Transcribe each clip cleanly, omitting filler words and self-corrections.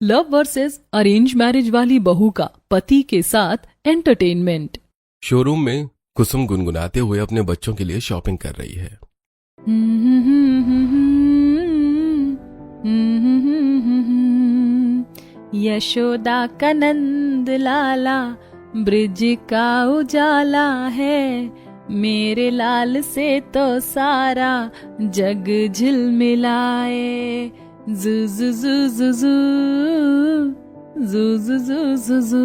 Love versus arrange marriage वाली बहू का पति के साथ एंटरटेनमेंट। शोरूम में कुसुम गुनगुनाते हुए अपने बच्चों के लिए शॉपिंग कर रही है। यशोदा का नंद लाला ब्रिज का उजाला है, मेरे लाल से तो सारा जग झिलमिलाए। जू जू जू जू जू जू जू जू जू।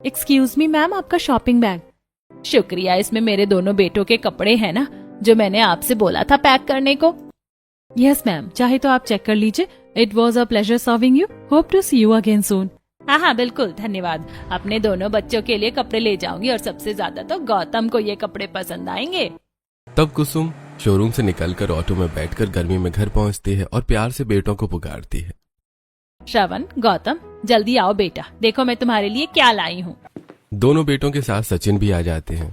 एक्सक्यूज मी मैम, आपका शॉपिंग बैग। शुक्रिया, इसमें मेरे दोनों बेटों के कपड़े हैं ना, जो मैंने आपसे बोला था पैक करने को। यस मैम, चाहे तो आप चेक कर लीजिए। It was a pleasure serving you, hope to see you again soon. हाँ बिल्कुल, धन्यवाद। अपने दोनों बच्चों के लिए कपड़े ले जाऊंगी और सबसे ज्यादा तो गौतम को ये कपड़े पसंद आएंगे। तब कुसुम शोरूम से निकलकर ऑटो में बैठकर गर्मी में घर पहुंचती है और प्यार से बेटों को पुकारती है। श्रवण, गौतम, जल्दी आओ बेटा, देखो मैं तुम्हारे लिए क्या लाई हूँ। दोनों बेटों के साथ सचिन भी आ जाते हैं।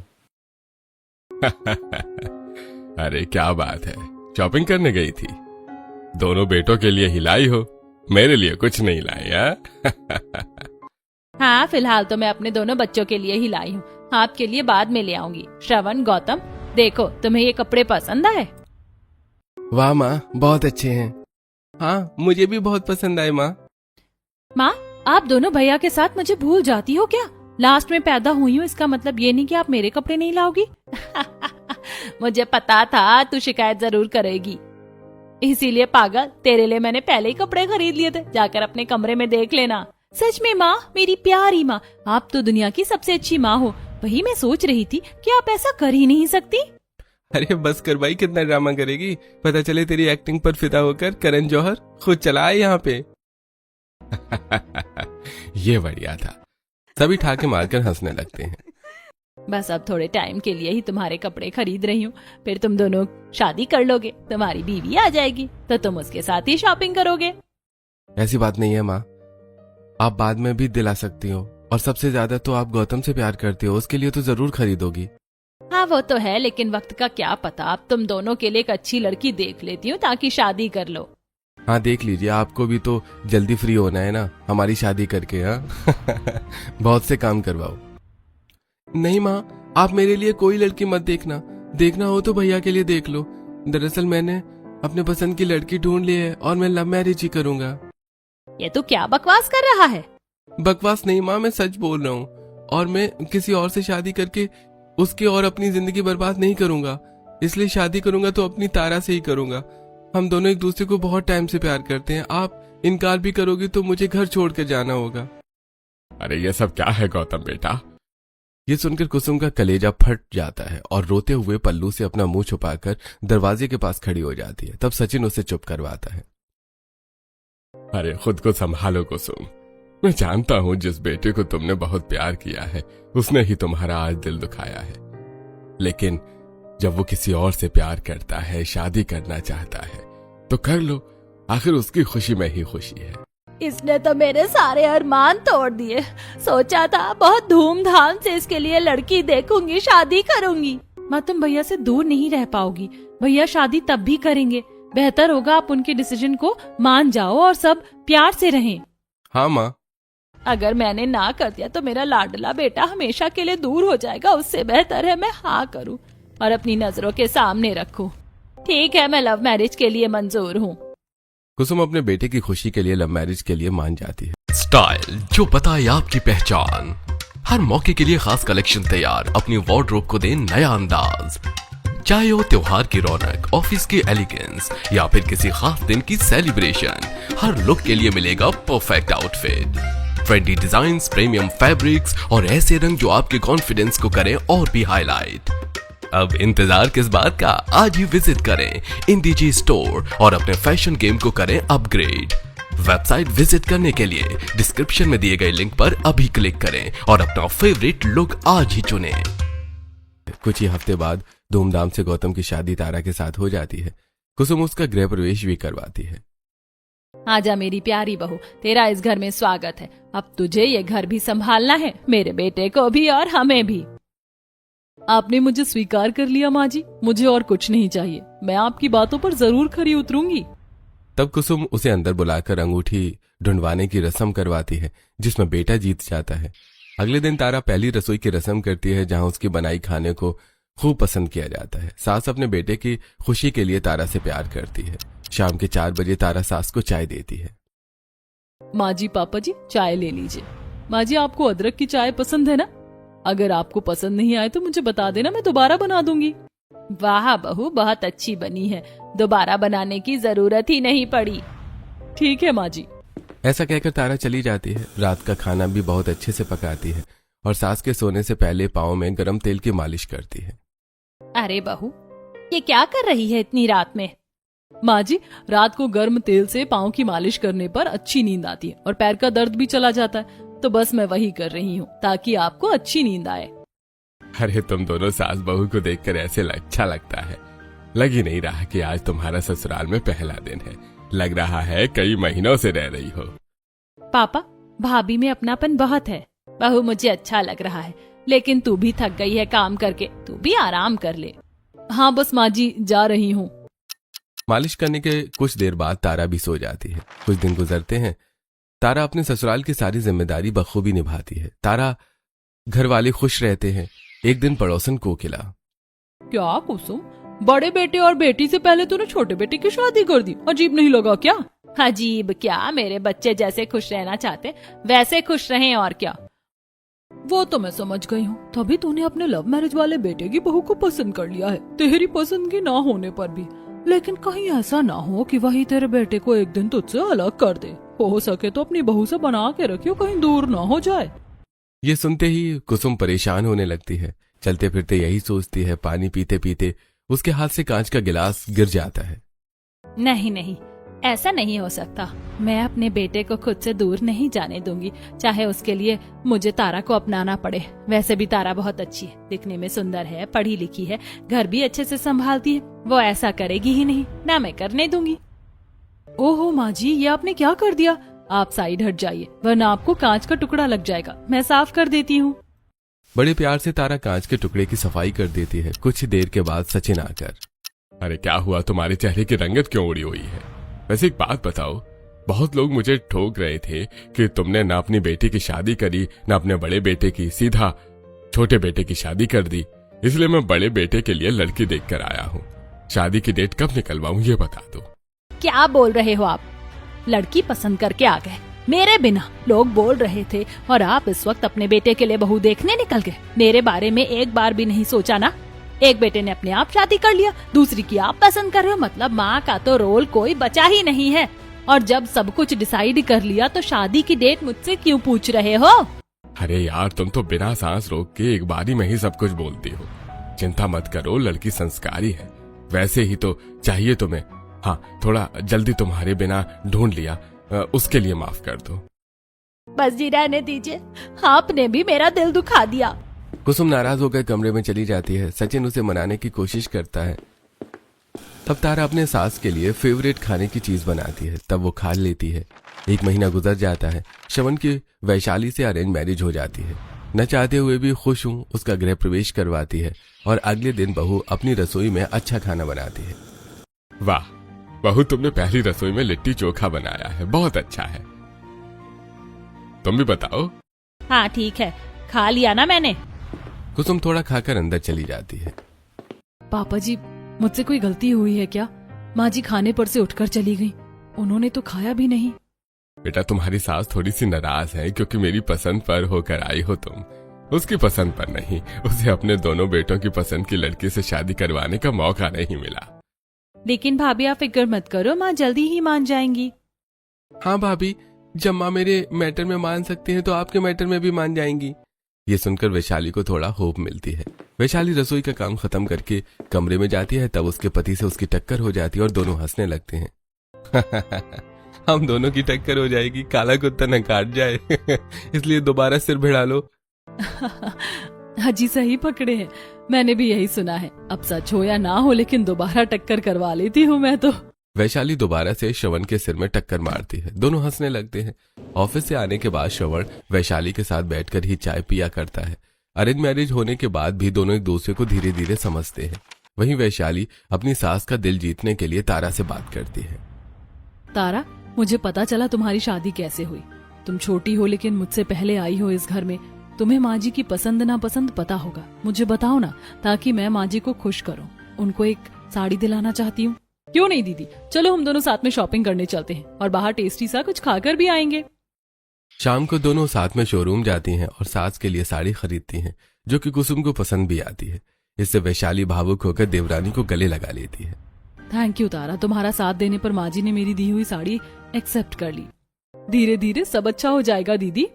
अरे क्या बात है, शॉपिंग करने गई थी? दोनों बेटों के लिए ही लाई हो, मेरे लिए कुछ नहीं लाई? हाँ, फिलहाल तो मैं अपने दोनों बच्चों के लिए ही लाई हूँ, आपके लिए बाद में ले आऊंगी। श्रवण, गौतम, देखो तुम्हें ये कपड़े पसंद आए? वाह माँ, बहुत अच्छे हैं। हाँ, मुझे भी बहुत पसंद आए माँ। माँ, आप दोनों भैया के साथ मुझे भूल जाती हो क्या? लास्ट में पैदा हुई हूँ, इसका मतलब ये नहीं कि आप मेरे कपड़े नहीं लाओगी। मुझे पता था तू शिकायत जरूर करेगी, इसीलिए पागल, तेरे लिए मैंने पहले ही कपड़े खरीद लिए थे, जाकर अपने कमरे में देख लेना। सच में माँ, मेरी प्यारी माँ, आप तो दुनिया की सबसे अच्छी माँ हो। वही मैं सोच रही थी कि आप ऐसा कर ही नहीं सकती। अरे बस कर भाई, कितना ड्रामा करेगी? पता चले तेरी एक्टिंग पर फिदा होकर करण जौहर खुद चला आए यहाँ पे। ये बढ़िया था। सभी ठाके मारकर हंसने लगते हैं। बस अब थोड़े टाइम के लिए ही तुम्हारे कपड़े खरीद रही हूँ, फिर तुम दोनों शादी कर लोगे, तुम्हारी बीवी आ जाएगी, तो तुम उसके साथ ही शॉपिंग करोगे। ऐसी बात नहीं है माँ, आप बाद में भी दिला सकती हो, और सबसे ज्यादा तो आप गौतम से प्यार करती हो, उसके लिए तो जरूर खरीदोगी। हाँ वो तो है, लेकिन वक्त का क्या पता, अब तुम दोनों के लिए एक अच्छी लड़की देख लेती हूँ ताकि शादी कर लो। हाँ देख लीजिए, आपको भी तो जल्दी फ्री होना है ना हमारी शादी करके। हाँ बहुत से काम करवाओ। नहीं माँ, आप मेरे लिए कोई लड़की मत देखना, देखना हो तो भैया के लिए देख लो। दरअसल मैंने अपने पसंद की लड़की ढूंढ ली है और मैं लव मैरिज ही करूंगा। ये तो क्या बकवास कर रहा है? बकवास नहीं माँ, मैं सच बोल रहा हूँ, और मैं किसी और से शादी करके उसकी और अपनी जिंदगी बर्बाद नहीं करूंगा। इसलिए शादी करूंगा तो अपनी तारा से ही करूंगा। हम दोनों एक दूसरे को बहुत टाइम से प्यार करते हैं, आप इनकार भी करोगी तो मुझे घर छोड़कर जाना होगा। अरे ये सब क्या है गौतम बेटा? ये सुनकर कुसुम का कलेजा फट जाता है और रोते हुए पल्लू से अपना मुंह छुपाकर दरवाजे के पास खड़ी हो जाती है। तब सचिन उसे चुप करवाता है। अरे खुद को संभालो कुसुम, मैं जानता हूँ जिस बेटे को तुमने बहुत प्यार किया है उसने ही तुम्हारा आज दिल दुखाया है, लेकिन जब वो किसी और से प्यार करता है, शादी करना चाहता है, तो कर लो, आखिर उसकी खुशी में ही खुशी है। इसने तो मेरे सारे अरमान तोड़ दिए। सोचा था बहुत धूमधाम से इसके लिए लड़की देखूंगी, शादी करूंगी। माँ, तुम भैया से दूर नहीं रह पाओगी, भैया शादी तब भी करेंगे। बेहतर होगा आप उनके डिसीजन को मान जाओ और सब प्यार से रहें। हाँ माँ। अगर मैंने ना कर दिया तो मेरा लाडला बेटा हमेशा के लिए दूर हो जाएगा, उससे बेहतर है मैं हाँ करूं और अपनी नजरों के सामने रखूं। ठीक है, मैं लव मैरिज के लिए मंजूर हूँ। कुसुम अपने बेटे की खुशी के लिए लव मैरिज के लिए मान जाती है। स्टाइल जो बताए आपकी पहचान, हर मौके के लिए खास कलेक्शन तैयार, अपनी वार्डरोब को दे नया अंदाज। चाहे हो त्योहार की रौनक, ऑफिस की एलिगेंस या फिर किसी खास दिन की सेलिब्रेशन, हर लुक के लिए मिलेगा perfect outfit. Trendy designs, premium fabrics और ऐसे रंग जो आपके कॉन्फिडेंस को करें और भी हाईलाइट। अब इंतजार किस बात का, आज ही विजिट करें इंडीजी स्टोर और अपने फैशन गेम को करें अपग्रेड। वेबसाइट विजिट करने के लिए डिस्क्रिप्शन में दिए गए लिंक पर अभी क्लिक करें और अपना फेवरेट लुक आज ही चुनें। कुछ ही हफ्ते बाद धूमधाम से गौतम की शादी तारा के साथ हो जाती है। कुसुम उसका गृह प्रवेश भी करवाती है। आजा मेरी प्यारी बहू, तेरा इस घर में स्वागत है। अब तुझे ये घर भी संभालना है, मेरे बेटे को भी और हमें भी। आपने मुझे स्वीकार कर लिया माँ जी, मुझे और कुछ नहीं चाहिए, मैं आपकी बातों पर जरूर खरी उतरूंगी। तब कुसुम उसे अंदर बुलाकर अंगूठी ढूंढवाने की रस्म करवाती है, जिसमें बेटा जीत जाता है। अगले दिन तारा पहली रसोई की रस्म करती है, जहां उसकी बनाई खाने को खूब पसंद किया जाता है। सास अपने बेटे की खुशी के लिए तारा से प्यार करती है। शाम के 4 बजे तारा सास को चाय देती है। माँ जी, पापा जी, चाय ले लीजिए। माँ जी, आपको अदरक की चाय पसंद है ना? अगर आपको पसंद नहीं आए तो मुझे बता देना, मैं दोबारा बना दूंगी। वाह बहू, बहुत अच्छी बनी है, दोबारा बनाने की जरूरत ही नहीं पड़ी। ठीक है माँ जी। ऐसा कहकर तारा चली जाती है। रात का खाना भी बहुत अच्छे से पकाती है और सास के सोने से पहले पाँव में गरम तेल की मालिश करती है। अरे बहू, ये क्या कर रही है इतनी रात में? माँ जी, रात को गर्म तेल से पाँव की मालिश करने पर अच्छी नींद आती है और पैर का दर्द भी चला जाता है, तो बस मैं वही कर रही हूँ ताकि आपको अच्छी नींद आए। अरे तुम दोनों सास बहू को देखकर ऐसे अच्छा लगता है। लग ही नहीं रहा कि आज तुम्हारा ससुराल में पहला दिन है। लग रहा है कई महीनों से रह रही हो। पापा, भाभी में अपनापन बहुत है। बहू, मुझे अच्छा लग रहा है, लेकिन तू भी थक गई है काम करके, तू भी आराम कर ले। हाँ बस माँ जी, जा रही हूँ। मालिश करने के कुछ देर बाद तारा भी सो जाती है। कुछ दिन गुजरते हैं। तारा अपने ससुराल की सारी जिम्मेदारी बखूबी निभाती है। तारा घर वाले खुश रहते हैं। एक दिन पड़ोसन कोकिला, क्या कुसुम, बड़े बेटे और बेटी से पहले तूने छोटे बेटे की शादी कर दी, अजीब नहीं लगा क्या? अजीब क्या, मेरे बच्चे जैसे खुश रहना चाहते वैसे खुश रहें, और क्या। वो तो मैं समझ गई हूँ, तभी तूने अपने लव मैरिज वाले बेटे की बहू को पसंद कर लिया है, तेरी पसंद की ना होने पर भी। लेकिन कहीं ऐसा ना हो कि वही तेरे बेटे को एक दिन तुझसे अलग कर दे। हो सके तो अपनी बहू से बना के रखियो, कहीं दूर ना हो जाए। ये सुनते ही कुसुम परेशान होने लगती है। चलते फिरते यही सोचती है। पानी पीते पीते उसके हाथ से कांच का गिलास गिर जाता है। नहीं नहीं, ऐसा नहीं हो सकता। मैं अपने बेटे को खुद से दूर नहीं जाने दूंगी, चाहे उसके लिए मुझे तारा को अपनाना पड़े। वैसे भी तारा बहुत अच्छी है, दिखने में सुंदर है, पढ़ी लिखी है, घर भी अच्छे से संभालती है। वो ऐसा करेगी ही नहीं, ना मैं करने दूंगी। ओहो माँ जी, ये आपने क्या कर दिया? आप साइड हट जाइए, वरना आपको कांच का टुकड़ा लग जाएगा। मैं साफ कर देती हूँ। बड़े प्यार से तारा कांच के टुकड़े की सफाई कर देती है। कुछ देर के बाद सचिन आकर, अरे क्या हुआ, तुम्हारे चेहरे की रंगत क्यों उड़ी हुई है? वैसे एक बात बताओ, बहुत लोग मुझे ठोक रहे थे कि तुमने ना अपनी बेटी की शादी करी ना अपने बड़े बेटे की, सीधा छोटे बेटे की शादी कर दी। इसलिए मैं बड़े बेटे के लिए लड़की देख कर आया हूँ। शादी की डेट कब निकलवाऊं ये बता दो। क्या बोल रहे हो आप? लड़की पसंद करके आ गए मेरे बिना, लोग बोल रहे थे, और आप इस वक्त अपने बेटे के लिए बहू देखने निकल गए। मेरे बारे में एक बार भी नहीं सोचा ना? एक बेटे ने अपने आप शादी कर लिया, दूसरी की आप पसंद कर रहे हो। मतलब माँ का तो रोल कोई बचा ही नहीं है। और जब सब कुछ डिसाइड कर लिया तो शादी की डेट मुझसे क्यों पूछ रहे हो? अरे यार, तुम तो बिना सांस रोक के एक बारी में ही सब कुछ बोलती हो। चिंता मत करो, लड़की संस्कारी है। वैसे ही तो चाहिए तुम्हें। हाँ, थोड़ा जल्दी तुम्हारे बिना ढूंढ लिया, उसके लिए माफ कर दो। बस जी, रहने दीजिए, आपने भी मेरा दिल दुखा दिया। कुसुम नाराज होकर कमरे में चली जाती है। सचिन उसे मनाने की कोशिश करता है। तब तारा अपने सास के लिए फेवरेट खाने की चीज बनाती है, तब वो खा लेती है। 1 महीना गुजर जाता है। श्रवण की वैशाली से अरेंज मैरिज हो जाती है। न चाहते हुए भी खुश हूँ उसका गृह प्रवेश करवाती है और अगले दिन बहू अपनी रसोई में अच्छा खाना बनाती है। वाह बहू, तुमने पहली रसोई में लिट्टी चोखा बनाया है, बहुत अच्छा है। तुम भी बताओ। हाँ ठीक है, खा लिया ना मैंने। कुसुम थोड़ा खाकर अंदर चली जाती है। पापा जी, मुझसे कोई गलती हुई है क्या? माँ जी खाने पर से उठकर चली गई, उन्होंने तो खाया भी नहीं। बेटा, तुम्हारी सास थोड़ी सी नाराज है क्योंकि मेरी पसंद पर होकर आई हो तुम, उसकी पसंद पर नहीं। उसे अपने दोनों बेटों की पसंद की लड़की से शादी करवाने का मौका नहीं मिला। लेकिन भाभी आप फिक्र मत करो, माँ जल्दी ही मान जाएंगी। हाँ भाभी, जब माँ मेरे मैटर में मान सकती हैं तो आपके मैटर में भी मान जाएंगी। ये सुनकर वैशाली को थोड़ा होप मिलती है। वैशाली रसोई का काम खत्म करके कमरे में जाती है। तब उसके पति से उसकी टक्कर हो जाती है और दोनों हंसने लगते हैं। हम दोनों की टक्कर हो जाएगी, काला कुत्ता न काट जाए। इसलिए दोबारा सिर भिड़ा लो। हाजी सही पकड़े हैं, मैंने भी यही सुना है। अब सच हो या ना हो, लेकिन दोबारा टक्कर करवा लेती हूँ मैं तो। वैशाली दोबारा से श्रवण के सिर में टक्कर मारती है। दोनों हंसने लगते हैं। ऑफिस से आने के बाद श्रवण वैशाली के साथ बैठकर ही चाय पिया करता है। अरेंज मैरिज होने के बाद भी दोनों एक दूसरे को धीरे धीरे समझते हैं। वहीं वैशाली अपनी सास का दिल जीतने के लिए तारा से बात करती है। तारा, मुझे पता चला तुम्हारी शादी कैसे हुई। तुम छोटी हो लेकिन मुझसे पहले आई हो इस घर में। तुम्हें माँ जी की पसंद नापसंद पता होगा। मुझे बताओ ना, ताकि मैं माँ जी को खुश करूं। उनको एक साड़ी दिलाना चाहती हूँ। क्यों नहीं दीदी, चलो हम दोनों साथ में शॉपिंग करने चलते हैं और बाहर टेस्टी सा कुछ खाकर भी आएंगे। शाम को दोनों साथ में शोरूम जाती हैं और सास के लिए साड़ी खरीदती हैं, जो कि कुसुम को पसंद भी आती है। इससे वैशाली भावुक होकर देवरानी को गले लगा लेती है। थैंक यू तारा, तुम्हारा साथ देने पर माँ जी ने मेरी दी हुई साड़ी एक्सेप्ट कर ली। धीरे धीरे सब अच्छा हो जाएगा दीदी।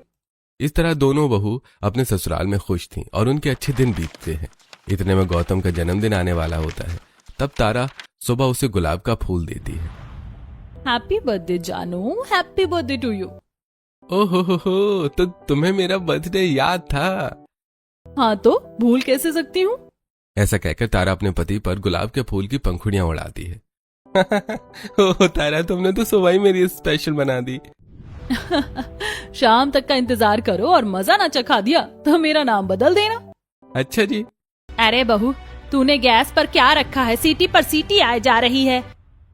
इस तरह दोनों बहू अपने ससुराल में खुश थीं और उनके अच्छे दिन बीतते हैं। इतने में गौतम का जन्मदिन आने वाला होता है। तब तारा सुबह उसे गुलाब का फूल देती है। हैप्पी बर्थडे जानू, हैप्पी बर्थडे टू यू। ओहो, तो तुम्हें मेरा बर्थडे याद था? हाँ तो भूल कैसे सकती हूँ। ऐसा कहकर तारा अपने पति पर गुलाब के फूल की पंखुड़ियां उड़ाती है। ओह तारा, तुमने तो सुबह ही मेरी स्पेशल बना दी। शाम तक का इंतजार करो और मजा ना चखा दिया तो मेरा नाम बदल देना। अच्छा जी। अरे बहू, तूने गैस पर क्या रखा है? सीटी पर सीटी आए जा रही है।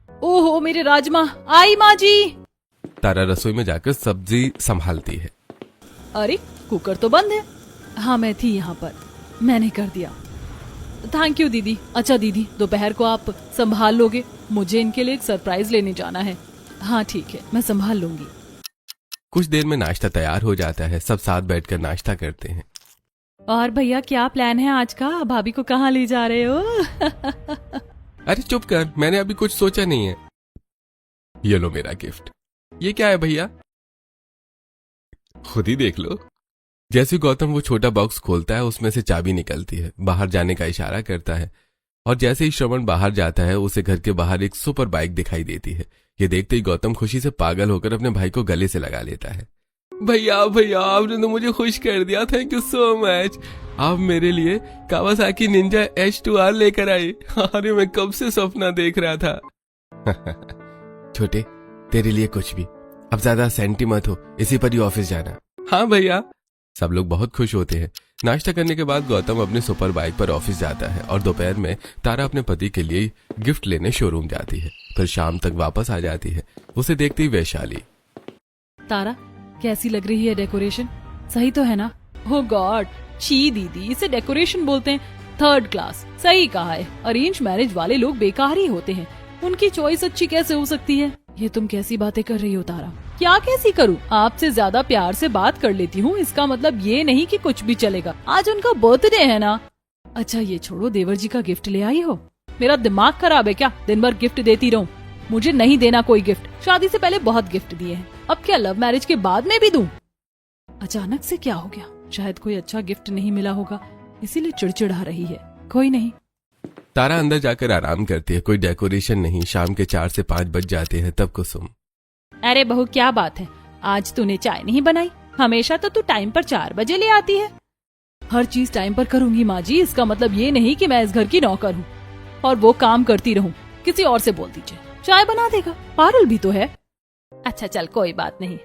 ओहो मेरे राजमा, आई माँ जी। तारा रसोई में जाकर सब्जी संभालती है। अरे कुकर तो बंद है। हाँ मैं थी यहाँ पर, मैंने कर दिया। थैंक यू दीदी। अच्छा दीदी, दोपहर को आप संभाल लोगे? मुझे इनके लिए एक सरप्राइज लेने जाना है। हाँ ठीक है, मैं संभाल लूंगी। कुछ देर में नाश्ता तैयार हो जाता है। सब साथ बैठकर नाश्ता करते हैं। और भैया क्या प्लान है आज का? भाभी को कहाँ ले जा रहे हो? अरे चुप कर, मैंने अभी कुछ सोचा नहीं है। ये लो मेरा गिफ्ट। ये क्या है भैया? खुद ही देख लो। जैसे गौतम वो छोटा बॉक्स खोलता है, उसमें से चाबी निकलती है। बाहर जाने का इशारा करता है और जैसे ही श्रवण बाहर जाता है, उसे घर के बाहर एक सुपर बाइक दिखाई देती है। ये देखते ही गौतम खुशी से पागल होकर अपने भाई को गले से लगा लेता है। भैया भैया, आपने तो मुझे खुश कर दिया। Thank you so much. आप मेरे लिए कावासाकी निंजा H2R लेकर आए। अरे मैं कब से सपना देख रहा था। छोटे, तेरे लिए कुछ भी। अब ज्यादा सेंटी मत हो, इसी पर ही ऑफिस जाना। हाँ भैया। सब लोग बहुत खुश होते हैं। नाश्ता करने के बाद गौतम अपने सुपर बाइक पर ऑफिस जाता है और दोपहर में तारा अपने पति के लिए गिफ्ट लेने शोरूम जाती है। फिर शाम तक वापस आ जाती है। उसे देखती वैशाली। तारा, कैसी लग रही है डेकोरेशन? सही तो है ना? हो गॉड, ची दीदी, इसे डेकोरेशन बोलते हैं। Third class. सही कहा है। अरेंज मैरिज वाले लोग बेकार ही होते हैं। उनकी चॉइस अच्छी कैसे हो सकती है? ये तुम कैसी बातें कर रही हो तारा? क्या कैसी करूं? आपसे ज्यादा प्यार से बात कर लेती हूँ, इसका मतलब ये नहीं कि कुछ भी चलेगा। आज उनका बर्थडे है ना। अच्छा ये छोड़ो, देवर जी का गिफ्ट ले आई हो? मेरा दिमाग खराब है क्या? दिन भर गिफ्ट देती रहूं? मुझे नहीं देना कोई गिफ्ट। शादी से पहले बहुत गिफ्ट दिए हैं, अब क्या लव मैरिज के बाद में भी दूं? अचानक से क्या हो गया? शायद कोई अच्छा गिफ्ट नहीं मिला होगा, इसीलिए चिड़चिड़ा रही है। कोई नहीं। तारा अंदर जाकर आराम करती है। कोई डेकोरेशन नहीं। शाम के 4 से 5 बज जाते हैं। तब कुसुम। अरे बहू क्या बात है, आज तूने चाय नहीं बनाई? हमेशा तो तू टाइम पर 4 बजे ले आती है। हर चीज टाइम पर करूंगी माँ जी, इसका मतलब ये नहीं कि मैं इस घर की नौकर हूँ और वो काम करती रहूं। किसी और से बोल दीजिए, चाय बना देगा। पारुल भी तो है। अच्छा चल कोई बात नहीं।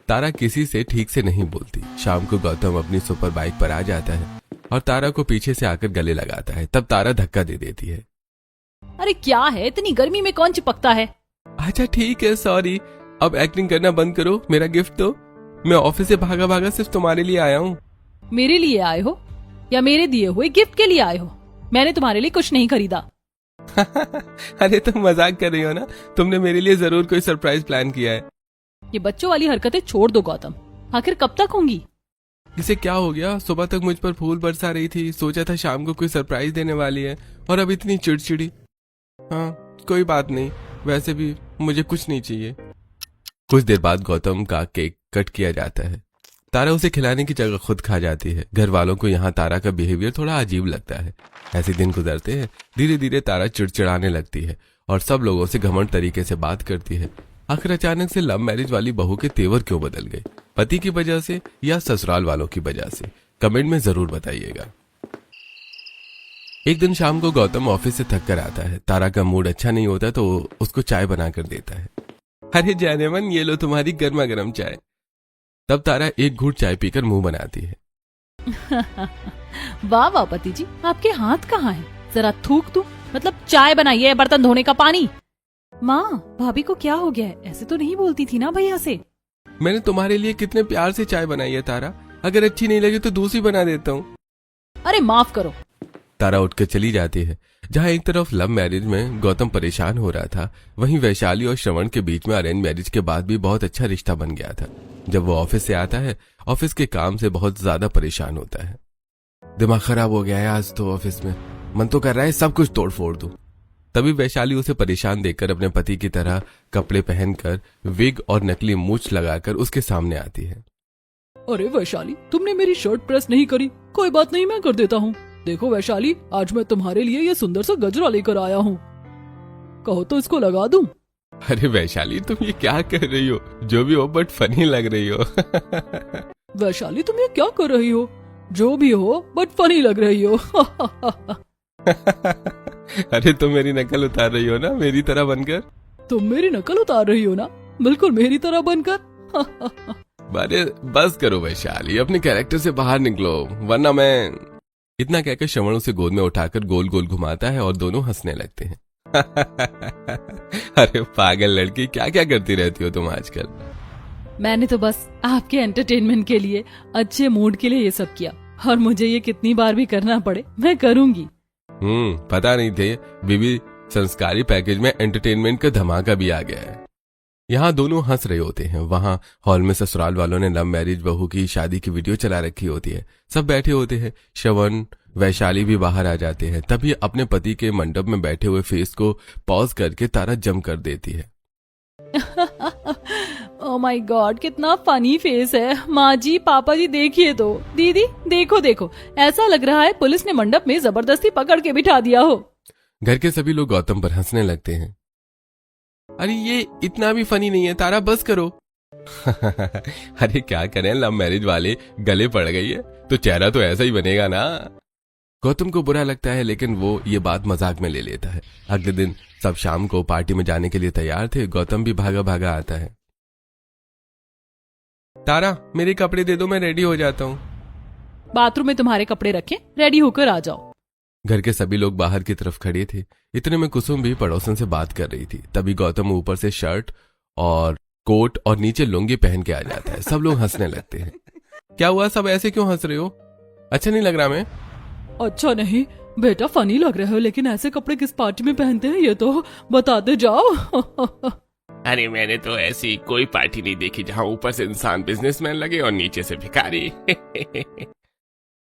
तारा किसी से ठीक से नहीं बोलती। शाम को गौतम अपनी सुपर बाइक पर आ जाता है और तारा को पीछे से आकर गले लगाता है। तब तारा धक्का दे देती है। अरे क्या है, इतनी गर्मी में कौन चिपकता है? अच्छा ठीक है, सॉरी। अब एक्टिंग करना बंद करो। मेरा गिफ्ट दो। मैं ऑफिस से भागा भागा सिर्फ तुम्हारे लिए आया हूँ। मेरे लिए आए हो या मेरे दिए हुए गिफ्ट के लिए आए हो? मैंने तुम्हारे लिए कुछ नहीं खरीदा। अरे तुम मजाक कर रही हो ना? तुमने मेरे लिए जरूर कोई सरप्राइज प्लान किया है। ये बच्चों वाली हरकतें छोड़ दो गौतम, आखिर कब तक होंगी? इसे क्या हो गया? सुबह तक मुझ पर फूल बरसा रही थी, सोचा था शाम को कोई सरप्राइज देने वाली है, और अब इतनी चिड़चिड़ी। हाँ कोई बात नहीं, वैसे भी मुझे कुछ नहीं चाहिए। कुछ देर बाद गौतम का केक कट किया जाता है। तारा उसे खिलाने की जगह खुद खा जाती है। घर वालों को यहाँ तारा का बिहेवियर थोड़ा अजीब लगता है। ऐसे दिन गुजरते हैं। धीरे धीरे तारा चिड़चिड़ाने लगती है और सब लोगों से घमंड तरीके से बात करती है। आखिर अचानक से लव मैरिज वाली बहू के तेवर क्यों बदल गए? पति की वजह से या ससुराल वालों की वजह से? कमेंट में जरूर बताइएगा। एक दिन शाम को गौतम ऑफिस से थक कर आता है। तारा का मूड अच्छा नहीं होता तो उसको चाय बनाकर देता है। अरे जानेमन, ये लो तुम्हारी गर्मा गर्म चाय। तब तारा एक घूंट चाय पीकर मुंह बनाती है। वाह वाह पति जी, आपके हाथ कहाँ हैं? जरा थूक दूं? मतलब चाय बनाइए, बर्तन धोने का पानी। माँ, भाभी को क्या हो गया है? ऐसे तो नहीं बोलती थी ना भैया से। मैंने तुम्हारे लिए कितने प्यार से चाय बनाई है तारा, अगर अच्छी नहीं लगी तो दूसरी बना देता हूँ। अरे माफ करो। तारा उठकर चली जाती है। जहाँ एक तरफ लव मैरिज में गौतम परेशान हो रहा था, वहीं वैशाली और श्रवण के बीच में अरेंज मैरिज के बाद भी बहुत अच्छा रिश्ता बन गया था। जब वो ऑफिस से आता है, ऑफिस के काम से बहुत ज्यादा परेशान होता है। दिमाग खराब हो गया है आज तो ऑफिस में, मन तो कर रहा है सब कुछ तोड़ फोड़ दूं। तभी वैशाली उसे परेशान देखकर अपने पति की तरह कपड़े पहनकर विग और नकली मूछ लगाकर उसके सामने आती है। अरे वैशाली, तुमने मेरी शर्ट प्रेस नहीं करी। कोई बात नहीं, मैं कर देता हूँ। देखो वैशाली, आज मैं तुम्हारे लिए ये सुंदर सा गजरा लेकर आया हूँ, कहो तो इसको लगा दूं? अरे वैशाली, तुम ये क्या कर रही हो? जो भी हो बट फनी लग रही हो। वैशाली, तुम ये क्या कर रही हो? जो भी हो बट फनी लग रही हो। अरे तुम मेरी नकल उतार रही हो ना, मेरी तरह बनकर? तुम मेरी नकल उतार रही हो ना, बिल्कुल मेरी तरह बनकर। अरे बस करो वैशाली, अपने कैरेक्टर से बाहर निकलो वरना मैं। इतना कहकर श्रवण उसे गोद में उठाकर गोल गोल घुमाता है और दोनों हंसने लगते हैं। अरे पागल लड़की, क्या क्या करती रहती हो तुम आजकल? मैंने तो बस आपके एंटरटेनमेंट के लिए, अच्छे मूड के लिए ये सब किया, और मुझे ये कितनी बार भी करना पड़े मैं करूंगी। पता नहीं थे बीबी संस्कारी पैकेज में एंटरटेनमेंट का धमाका भी आ गया है। यहाँ दोनों हंस रहे होते हैं। वहाँ हॉल में ससुराल वालों ने लव मैरिज बहू की शादी की वीडियो चला रखी होती है। सब बैठे होते हैं। श्रवण वैशाली भी बाहर आ जाते हैं। तभी अपने पति के मंडप में बैठे हुए फेस को पॉज करके तारा जम कर देती है। ओह माय गॉड, कितना फनी फेस है। माँ जी, पापा जी देखिए तो। दीदी देखो देखो, ऐसा लग रहा है पुलिस ने मंडप में जबरदस्ती पकड़ के बिठा दिया हो। घर के सभी लोग गौतम पर हंसने लगते हैं। अरे ये इतना भी फनी नहीं है तारा, बस करो। अरे क्या करें, लव मैरिज वाले गले पड़ गई है तो चेहरा तो ऐसा ही बनेगा ना। गौतम को बुरा लगता है लेकिन वो ये बात मजाक में ले लेता है। अगले दिन सब शाम को पार्टी में जाने के लिए तैयार थे। गौतम भी भागा भागा आता है। तारा, मेरे कपड़े दे दो, मैं रेडी हो जाता हूँ। बाथरूम में तुम्हारे कपड़े रखे, रेडी होकर आ जाओ। घर के सभी लोग बाहर की तरफ खड़े थे। इतने में कुसुम भी पड़ोसन से बात कर रही थी। तभी गौतम ऊपर से शर्ट और कोट और नीचे लुंगी पहन के आ जाता है। सब लोग हंसने लगते हैं। क्या हुआ, सब ऐसे क्यों हंस रहे हो? अच्छा नहीं लग रहा मैं? अच्छा नहीं बेटा, फनी लग रहे हो, लेकिन ऐसे कपड़े किस पार्टी में पहनते हैं ये तो बताते जाओ। अरे मैंने तो ऐसी कोई पार्टी नहीं देखी जहाँ ऊपर से इंसान बिजनेसमैन लगे और नीचे से भिखारी।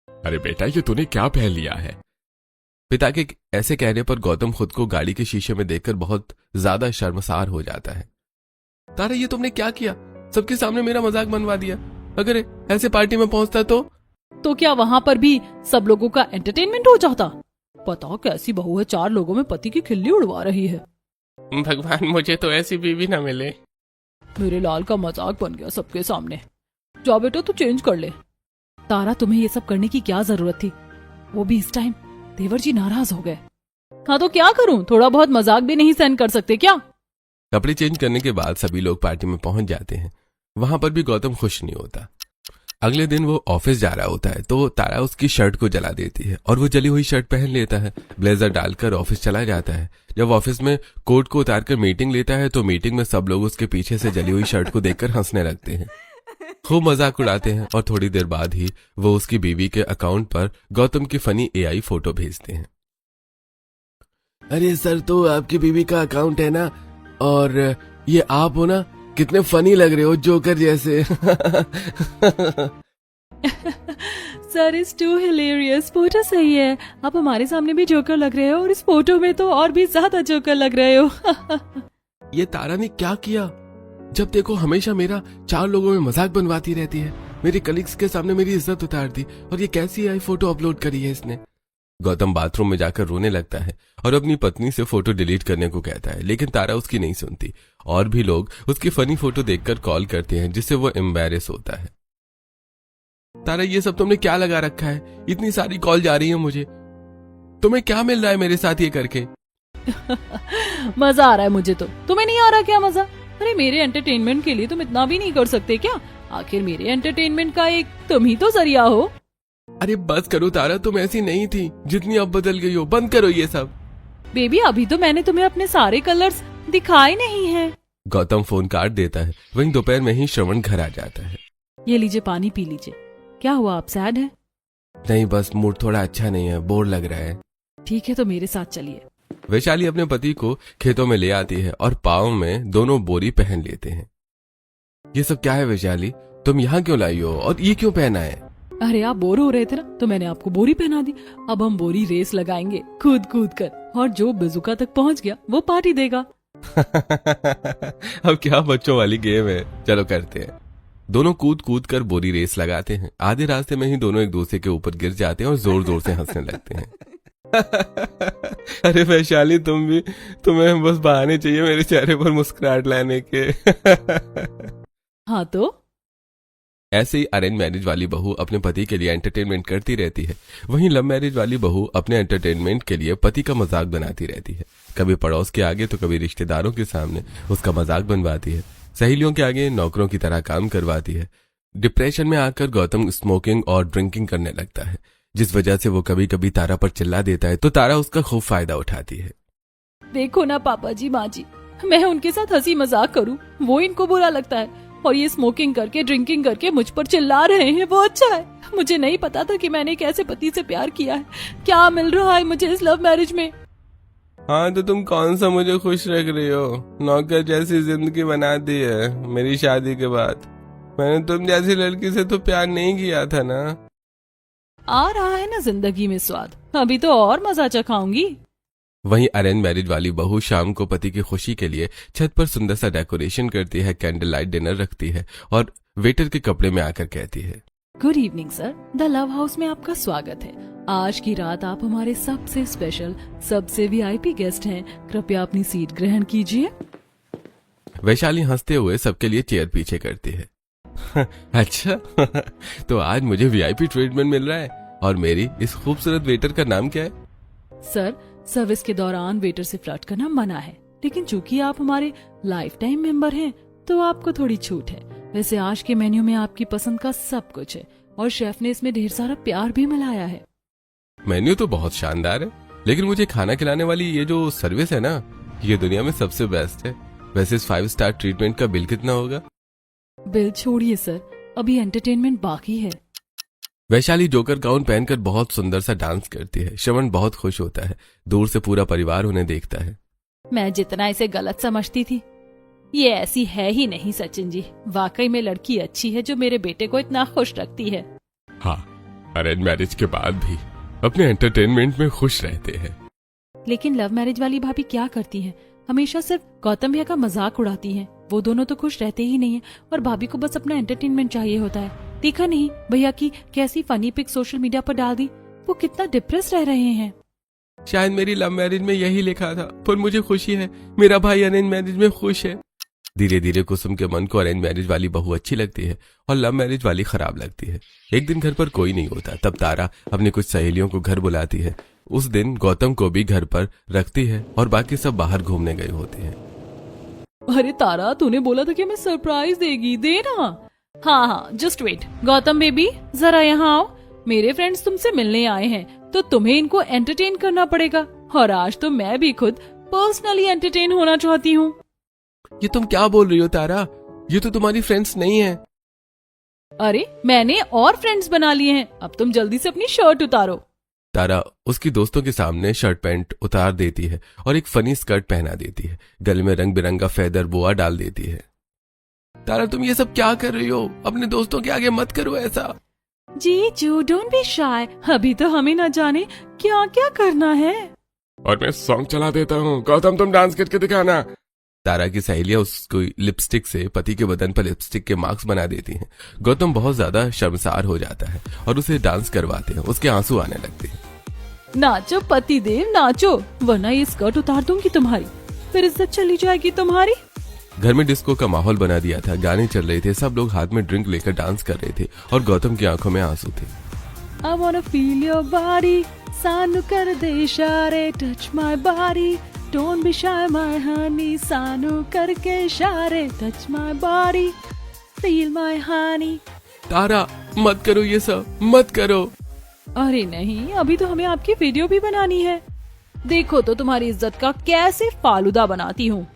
अरे बेटा, ये तूने क्या पहन लिया है? पिता के ऐसे कहने पर गौतम खुद को गाड़ी के शीशे में देखकर बहुत ज्यादा शर्मसार हो जाता है। तारा, ये तुमने क्या किया? सबके सामने मेरा मजाक बनवा दिया। अगर ऐसे पार्टी में पहुंचता तो क्या वहाँ पर भी सब लोगों का एंटरटेनमेंट हो जाता? बताओ कैसी बहू है, 4 लोगों में पति की खिल्ली उड़वा रही है। भगवान, मुझे तो ऐसी बीवी ना मिले। मेरे लाल का मजाक बन गया सबके सामने। जा बेटा, तू चेंज कर ले। तारा, तुम्हें ये सब करने की क्या जरूरत थी? वो भी इस टाइम। देवर जी नाराज हो गए। हाँ तो क्या करूं, थोड़ा बहुत मजाक भी नहीं सहन कर सकते क्या? कपड़े चेंज करने के बाद सभी लोग पार्टी में पहुंच जाते हैं। वहां पर भी गौतम खुश नहीं होता। अगले दिन वो ऑफिस जा रहा होता है तो तारा उसकी शर्ट को जला देती है और वो जली हुई शर्ट पहन लेता है। ब्लेजर डालकर ऑफिस चला जाता है। जब ऑफिस में कोट को उतारकर मीटिंग लेता है तो मीटिंग में सब लोग उसके पीछे से जली हुई शर्ट को देखकर हंसने लगते हैं, खूब मजाक उड़ाते हैं। और थोड़ी देर बाद ही वो उसकी बीवी के अकाउंट पर गौतम की फनी AI फोटो भेजते हैं। अरे सर, तो आपकी बीवी का अकाउंट है ना, और ये आप हो ना, कितने फनी लग रहे हो, जोकर जैसे। Sir, is too hilarious. Photo सही है, आप हमारे सामने भी जोकर लग रहे हो और इस फोटो में तो और भी ज्यादा जोकर लग रहे हो। ये तारा ने क्या किया? जब देखो हमेशा मेरा 4 लोगों में मजाक बनवाती रहती है। मेरे कलीग्स के सामने मेरी इज्जत उतार दी और ये कैसी AI फोटो अपलोड करी है इसने। गौतम बाथरूम में जाकर रोने लगता है और अपनी पत्नी से फोटो डिलीट करने को कहता है, लेकिन तारा उसकी नहीं सुनती। और भी लोग उसकी फनी फोटो देखकर कॉल करते हैं जिससे वो एम्बैरेस होता है। तारा, ये सब तुमने क्या लगा रखा है? इतनी सारी कॉल जा रही है मुझे। तुम्हें क्या मिल रहा है मेरे साथ ये करके? मजा आ रहा है मुझे तो। तुम्हें नहीं आ रहा क्या मजा? अरे मेरे एंटरटेनमेंट के लिए तुम इतना भी नहीं कर सकते क्या? आखिर मेरे एंटरटेनमेंट का एक तुम ही तो जरिया हो। अरे बस करो तारा, तुम ऐसी नहीं थी जितनी अब बदल गई हो। बंद करो ये सब। बेबी, अभी तो मैंने तुम्हें अपने सारे कलर्स दिखाई नहीं है। गौतम फोन काट देता है। वहीं दोपहर में ही श्रवण घर आ जाता है। ये लीजिए, पानी पी लीजिए। क्या हुआ, आप सैड है? नहीं, बस मूड थोड़ा अच्छा नहीं है, बोर लग रहा है। ठीक है, तो मेरे साथ चलिए। वैशाली अपने पति को खेतों में ले आती है और पाँव में दोनों बोरी पहन लेते हैं। ये सब क्या है वैशाली, तुम यहाँ क्यों लाई हो और ये क्यों पहना है? अरे आप बोर हो रहे थे ना, तो मैंने आपको बोरी पहना दी। अब हम बोरी रेस लगाएंगे कूद कूद कर, और जो बेजुका तक पहुंच गया वो पार्टी देगा। अब क्या बच्चों वाली गेम है, चलो करते हैं। दोनों कूद कूद कर बोरी रेस लगाते हैं। आधे रास्ते में ही दोनों एक दूसरे के ऊपर गिर जाते हैं और जोर जोर से हंसने लगते हैं। अरे वैशाली, तुम्हें बस बहाने चाहिए मेरे चेहरे पर मुस्कुराहट लाने के। हाँ तो ऐसे ही अरेंज मैरिज वाली बहू अपने पति के लिए एंटरटेनमेंट करती रहती है। वहीं लव मैरिज वाली बहू अपने एंटरटेनमेंट के लिए पति का मजाक बनाती रहती है। कभी पड़ोस के आगे तो कभी रिश्तेदारों के सामने उसका मजाक बनवाती है। सहेलियों के आगे नौकरों की तरह काम करवाती है। डिप्रेशन में आकर गौतम स्मोकिंग और ड्रिंकिंग करने लगता है, जिस वजह से वो कभी कभी तारा पर चिल्ला देता है तो तारा उसका खूब फायदा उठाती है। देखो ना पापा जी, माँ जी, मैं उनके साथ हंसी मजाक करूं, वो इनको बुरा लगता है, और ये स्मोकिंग करके ड्रिंकिंग करके मुझ पर चिल्ला रहे हैं, वो अच्छा है। मुझे नहीं पता था कि मैंने एक ऐसे पति से प्यार किया है। क्या मिल रहा है मुझे इस लव मैरिज में? हाँ तो तुम कौन सा मुझे खुश रख रही हो? नौकर जैसी जिंदगी बना दी है मेरी शादी के बाद। मैंने तुम जैसी लड़की से तो प्यार नहीं किया था ना। आ रहा है ना जिंदगी में स्वाद, अभी तो और मजा चखाऊंगी। वहीं अरेंज मैरिज वाली बहू शाम को पति की खुशी के लिए छत पर सुंदर सा डेकोरेशन करती है, कैंडल लाइट डिनर रखती है और वेटर के कपड़े में आकर कहती है, good evening sir, the love house में आपका स्वागत है। आज की रात आप हमारे सबसे स्पेशल, सबसे वीआईपी गेस्ट हैं। कृपया अपनी सीट ग्रहण कीजिए। वैशाली हंसते हुए सबके लिए चेयर पीछे करती है। अच्छा, तो आज मुझे वीआईपी ट्रीटमेंट मिल रहा है। और मेरी इस खूबसूरत वेटर का नाम क्या है? सर, सर्विस के दौरान वेटर से फ्लर्ट करना मना है, लेकिन चूंकि आप हमारे लाइफ टाइम मेंबर हैं तो आपको थोड़ी छूट है। वैसे आज के मेन्यू में आपकी पसंद का सब कुछ है और शेफ ने इसमें ढेर सारा प्यार भी मिलाया है। मेन्यू तो बहुत शानदार है, लेकिन मुझे खाना खिलाने वाली ये जो सर्विस है ना, ये दुनिया में सबसे बेस्ट है। वैसे इस 5 स्टार ट्रीटमेंट का बिल कितना होगा? बिल छोड़िए सर, अभी एंटरटेनमेंट बाकी है। वैशाली जोकर गाउन पहनकर बहुत सुंदर सा डांस करती है। श्रवण बहुत खुश होता है। दूर से पूरा परिवार उन्हें देखता है। मैं जितना इसे गलत समझती थी, ये ऐसी है ही नहीं सचिन जी। वाकई में लड़की अच्छी है जो मेरे बेटे को इतना खुश रखती है। हाँ, अरेंज मैरिज के बाद भी अपने एंटरटेनमेंट में खुश रहते हैं। लेकिन लव मैरिज वाली भाभी क्या करती हैं? हमेशा सिर्फ गौतम भैया का मजाक उड़ाती हैं। वो दोनों तो खुश रहते ही नहीं है और भाभी को बस अपना एंटरटेनमेंट चाहिए होता है। देखा नहीं भैया की कैसी फनी पिक सोशल मीडिया पर डाल दी? वो कितना डिप्रेस रह रहे हैं। शायद मेरी लव मैरिज में यही लिखा था, पर मुझे खुशी है मेरा भाई अरेंज मैरिज में खुश है। धीरे धीरे कुसुम के मन को अरेंज मैरिज वाली बहू अच्छी लगती है और लव मैरिज वाली खराब लगती है। एक दिन घर पर कोई नहीं होता, तब तारा अपनी कुछ सहेलियों को घर बुलाती है। उस दिन गौतम को भी घर पर रखती है और बाकी सब बाहर घूमने गए होते हैं। अरे तारा, तूने बोला था कि मैं सरप्राइज देगी, दे ना। हाँ, जस्ट वेट। गौतम बेबी, जरा यहाँ आओ। मेरे फ्रेंड्स तुमसे मिलने आए हैं तो तुम्हें इनको एंटरटेन करना पड़ेगा, और आज तो मैं भी खुद पर्सनली एंटरटेन होना चाहती हूँ। ये तुम क्या बोल रही हो तारा? ये तो तुम्हारी फ्रेंड्स नहीं है। अरे मैंने और फ्रेंड्स बना लिए हैं। अब तुम जल्दी से अपनी शर्ट उतारो। तारा उसकी दोस्तों के सामने शर्ट पैंट उतार देती है और एक फनी स्कर्ट पहना देती है। गले में रंग बिरंगा फेदर बोआ डाल देती है। तारा, तुम ये सब क्या कर रही हो? अपने दोस्तों के आगे मत करो ऐसा। जीजू, डोंट बी शाय। अभी तो हमें न जाने क्या क्या करना है। और मैं सॉन्ग चला देता हूँ। गौतम, तुम डांस करके दिखाना। तारा की सहेलियां उसको लिपस्टिक से पति के बदन पर लिपस्टिक के मार्क्स बना देती हैं। गौतम बहुत ज्यादा शर्मसार हो जाता है और उसे डांस करवाते हैं। उसके आंसू आने लगते हैं। नाचो पति देव, नाचो, वरना ये स्कर्ट उतार दूंगी तुम्हारी, फिर इज्जत चली जाएगी तुम्हारी। घर में डिस्को का माहौल बना दिया था। गाने चल रहे थे, सब लोग हाथ में ड्रिंक लेकर डांस कर रहे थे और गौतम की आंखों में आंसू थे। I wanna feel your body, सानू कर दे इशारे, touch my body, don't be shy my honey, सानू करके इशारे, touch my body, feel my honey। तारा, मत करो ये सब, मत करो। अरे नहीं, अभी तो हमें आपकी वीडियो भी बनानी है। देखो तो तुम्हारी इज्जत का कैसे फालूदा बनाती हूँ।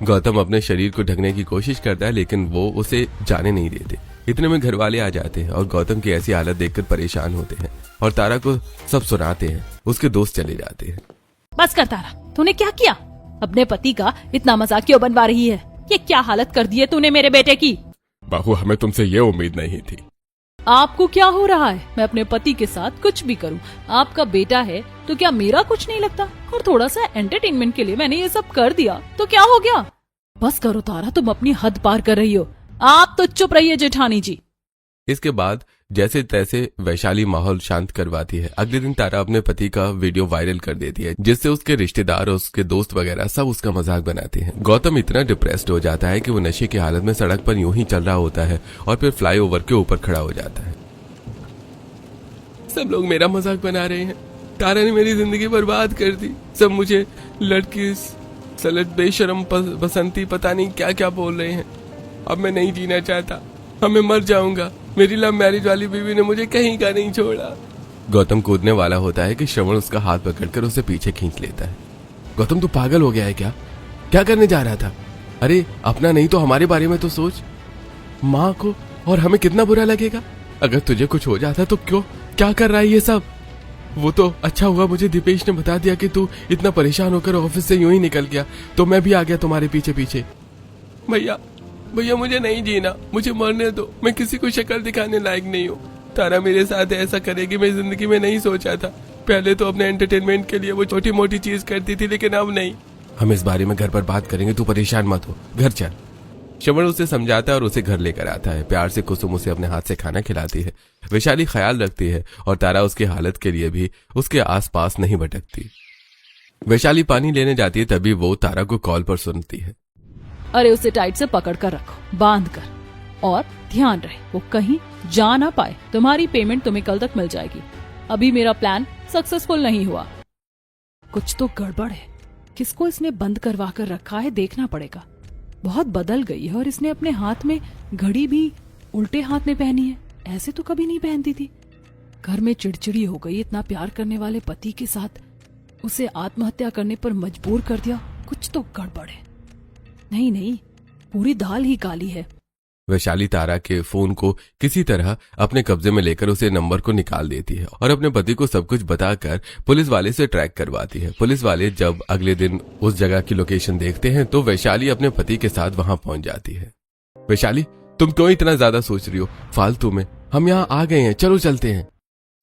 गौतम अपने शरीर को ढकने की कोशिश करता है लेकिन वो उसे जाने नहीं देते। इतने में घर वाले आ जाते हैं और गौतम की ऐसी हालत देखकर परेशान होते हैं और तारा को सब सुनाते हैं। उसके दोस्त चले जाते हैं। बस कर तारा, तूने क्या किया? अपने पति का इतना मजाक क्यों बनवा रही है? ये क्या हालत कर दी है तूने मेरे बेटे की? बहू, हमें तुमसे ये उम्मीद नहीं थी। आपको क्या हो रहा है? मैं अपने पति के साथ कुछ भी करूं, आपका बेटा है तो क्या मेरा कुछ नहीं लगता? और थोड़ा सा एंटरटेनमेंट के लिए मैंने ये सब कर दिया तो क्या हो गया? बस करो तारा, तुम अपनी हद पार कर रही हो। आप तो चुप रहिए जेठानी जी। इसके बाद जैसे तैसे वैशाली माहौल शांत करवाती है। अगले दिन तारा अपने पति का वीडियो वायरल कर देती है जिससे उसके रिश्तेदार और उसके दोस्त वगैरह सब उसका मजाक बनाते हैं। गौतम इतना डिप्रेस्ड हो जाता है कि वो नशे की हालत में सड़क पर यूं ही चल रहा होता है और फिर फ्लाईओवर के ऊपर खड़ा हो जाता है। सब लोग मेरा मजाक बना रहे हैं। तारा ने मेरी जिंदगी बर्बाद कर दी। सब मुझे लड़की, सलट, बेशरम, बसंती, पता नहीं क्या क्या बोल रहे हैं। अब मैं नहीं जीना चाहता, अब मैं मर जाऊंगा। मेरी लव मैरिज वाली बीवी ने मुझे कहीं का नहीं छोड़ा। गौतम कूदने वाला होता है कि श्रवण उसका हाथ पकड़कर उसे पीछे खींच लेता है। गौतम, तू पागल हो गया है क्या? क्या करने जा रहा था? अरे अपना नहीं तो हमारे बारे में तो सोच। माँ को और हमें कितना बुरा लगेगा अगर तुझे कुछ हो जाता तो। क्या कर रहा है ये सब? वो तो अच्छा हुआ मुझे दीपेश ने बता दिया कि तू इतना परेशान होकर ऑफिस से यूं ही निकल गया, तो मैं भी आ गया तुम्हारे पीछे पीछे। भैया मुझे नहीं जीना, मुझे मरने दो। मैं किसी को शक्ल दिखाने लायक नहीं हूँ। तारा मेरे साथ ऐसा करेगी मैं जिंदगी में नहीं सोचा था। पहले तो अपने एंटरटेनमेंट के लिए वो छोटी मोटी चीज करती थी लेकिन अब नहीं। हम इस बारे में घर पर बात करेंगे, तू परेशान मत हो, घर चल। श्रवण उसे समझाता है और उसे घर लेकर आता है। प्यार से कुसुम उसे अपने हाथ से खाना खिलाती है। वैशाली ख्याल रखती है और तारा उसकी हालत के लिए भी उसके आसपास नहीं भटकती। वैशाली पानी लेने जाती है तभी वो तारा को कॉल पर सुनती है। अरे उसे टाइट से पकड़ कर रखो, बांध कर, और ध्यान रहे वो कहीं जा ना पाए। तुम्हारी पेमेंट तुम्हें कल तक मिल जाएगी। अभी मेरा प्लान सक्सेसफुल नहीं हुआ। कुछ तो गड़बड़ है। किसको इसने बंद करवा कर रखा है, देखना पड़ेगा। बहुत बदल गई है और इसने अपने हाथ में घड़ी भी उल्टे हाथ में पहनी है। ऐसे तो कभी नहीं पहनती थी। घर में चिड़चिड़ी हो गई। इतना प्यार करने वाले पति के साथ उसे आत्महत्या करने पर मजबूर कर दिया। कुछ तो गड़बड़ है। नहीं, पूरी दाल ही काली है। वैशाली तारा के फोन को किसी तरह अपने कब्जे में लेकर उसे नंबर को निकाल देती है और अपने पति को सब कुछ बताकर पुलिस वाले से ट्रैक करवाती है। पुलिस वाले जब अगले दिन उस जगह की लोकेशन देखते हैं तो वैशाली अपने पति के साथ वहां पहुंच जाती है। वैशाली, तुम क्यों इतना ज्यादा सोच रही हो फालतू में? हम यहाँ आ गए हैं, चलो चलते हैं।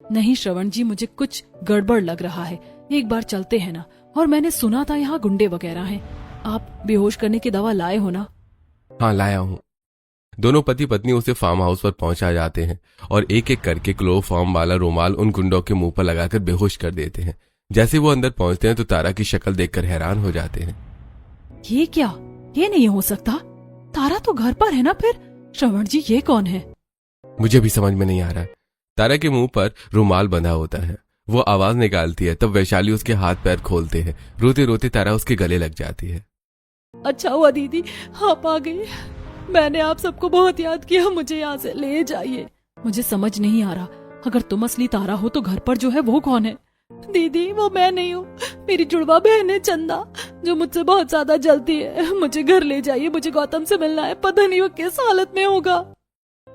नहीं श्रवण जी, मुझे कुछ गड़बड़ लग रहा है। एक बार चलते हैं ना। और मैंने सुना था यहाँ गुंडे वगैरह हैं। आप बेहोश करने की दवा लाए हो ना? हाँ, लाया हूँ। दोनों पति पत्नी उसे फार्म हाउस पर पहुंचा जाते हैं और एक एक करके क्लोरोफॉर्म वाला रुमाल उन गुंडों के मुंह पर लगाकर बेहोश कर देते हैं। जैसे वो अंदर पहुंचते हैं तो तारा की शक्ल देखकर हैरान हो जाते हैं। ये क्या? ये नहीं हो सकता। तारा तो घर पर है ना फिर? श्रवण जी, ये कौन है? मुझे भी समझ में नहीं आ रहा है। तारा के मुंह पर रुमाल बंधा होता है। वो आवाज निकालती है तब वैशाली उसके हाथ पैर खोलते हैं। रोते रोते तारा उसके गले लग जाती है। अच्छा हुआ दीदी आप आ गई। मैंने आप सबको बहुत याद किया। मुझे यहाँ से ले जाइए। मुझे समझ नहीं आ रहा, अगर तुम असली तारा हो तो घर पर जो है वो कौन है? दीदी, वो मैं नहीं हूँ। मेरी जुड़वा बहन है चंदा, जो मुझसे बहुत ज्यादा जलती है। मुझे घर ले जाइए, मुझे गौतम से मिलना है। पता नहीं वो किस हालत में होगा।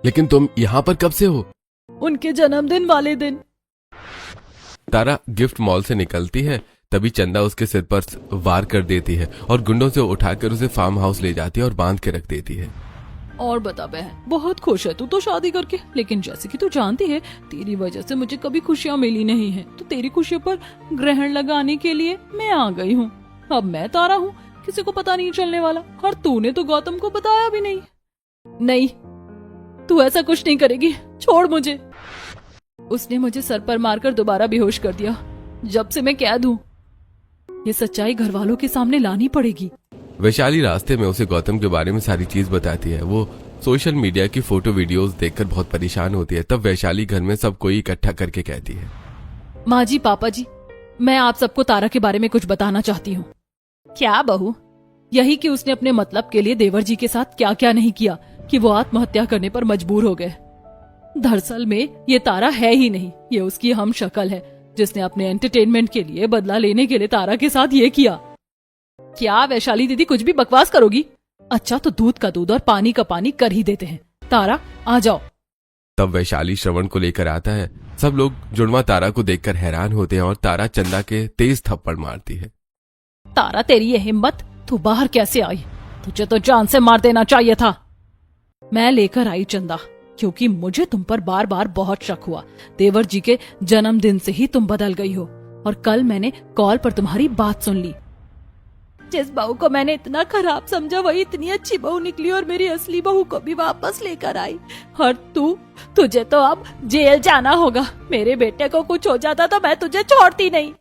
लेकिन तुम यहाँ पर कब से हो? उनके जन्मदिन वाले दिन। तारा गिफ्ट मॉल से निकलती है तभी चंदा उसके सिर पर वार कर देती है और गुंडों से उठाकर उसे फार्म हाउस ले जाती है और बांध के रख देती है। और बता बहन, बहुत खुश है तू तो शादी करके, लेकिन जैसे कि तू जानती है तेरी वजह से मुझे कभी खुशियाँ मिली नहीं है। तो तेरी खुशियों पर ग्रहण लगाने के लिए मैं आ गई हूँ। अब मैं तारा हूँ, किसी को पता नहीं चलने वाला। और तूने तो गौतम को बताया भी नहीं। नहीं, तू ऐसा कुछ नहीं करेगी, छोड़ मुझे। उसने मुझे सर पर मारकर दोबारा बेहोश कर दिया। जब से मैं कैद हूँ। ये सच्चाई घर वालों के सामने लानी पड़ेगी। वैशाली रास्ते में उसे गौतम के बारे में सारी चीज बताती है। वो सोशल मीडिया की फोटो वीडियोस देखकर बहुत परेशान होती है। तब वैशाली घर में सब कोई इकट्ठा करके कहती है, माँ जी, पापा जी, मैं आप सबको तारा के बारे में कुछ बताना चाहती हूँ। क्या बहू? यही कि उसने अपने मतलब के लिए देवर जी के साथ क्या क्या नहीं किया कि वो आत्महत्या करने पर मजबूर हो गए। दरअसल में ये तारा है ही नहीं, ये उसकी हम शक्ल है जिसने अपने एंटरटेनमेंट के लिए बदला लेने के लिए तारा के साथ ये किया। क्या वैशाली दीदी कुछ भी बकवास करोगी? अच्छा तो दूध का दूध और पानी का पानी कर ही देते हैं। तारा आ जाओ। तब वैशाली श्रवण को लेकर आता है। सब लोग जुड़वा तारा को देखकर हैरान होते हैं और तारा चंदा के तेज थप्पड़ मारती है। तारा तेरी ये हिम्मत, तू बाहर कैसे आई? तुझे तो जान से मार देना चाहिए था। मैं लेकर आई चंदा, क्योंकि मुझे तुम पर बार बार बहुत शक हुआ। देवर जी के जन्मदिन से ही तुम बदल गई हो और कल मैंने कॉल पर तुम्हारी बात सुन ली। जिस बहू को मैंने इतना खराब समझा वही इतनी अच्छी बहू निकली और मेरी असली बहू को भी वापस लेकर आई। और तुझे तो अब जेल जाना होगा। मेरे बेटे को कुछ हो जाता तो मैं तुझे छोड़ती नहीं।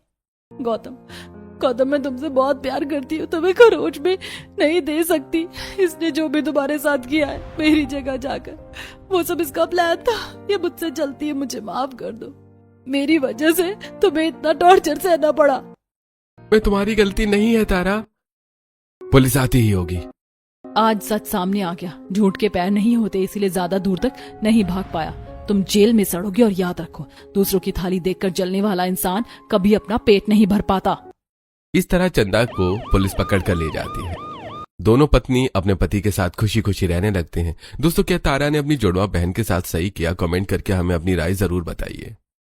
गौतम मैं तुमसे बहुत प्यार करती हूँ, तुम्हें खरोच में नहीं दे सकती। इसने जो भी तुम्हारे साथ किया है मेरी जगह जाकर, वो सब इसका प्लान था। ये मुझसे चलती है, मुझे माफ कर दो। मेरी वजह से तुम्हें इतना टॉर्चर सहना पड़ा। मैं तुम्हारी गलती नहीं है तारा, पुलिस आती ही होगी। आज सच सामने आ गया। झूठ के पैर नहीं होते, इसीलिए ज्यादा दूर तक नहीं भाग पाया। तुम जेल में सड़ोगे और याद रखो, दूसरों की थाली देखकर जलने वाला इंसान कभी अपना पेट नहीं भर पाता। इस तरह चंदा को पुलिस पकड़ कर ले जाती है। दोनों पत्नी अपने पति के साथ खुशी खुशी रहने लगते हैं। दोस्तों, क्या तारा ने अपनी जुड़वा बहन के साथ सही किया? कमेंट करके हमें अपनी राय जरूर बताइए।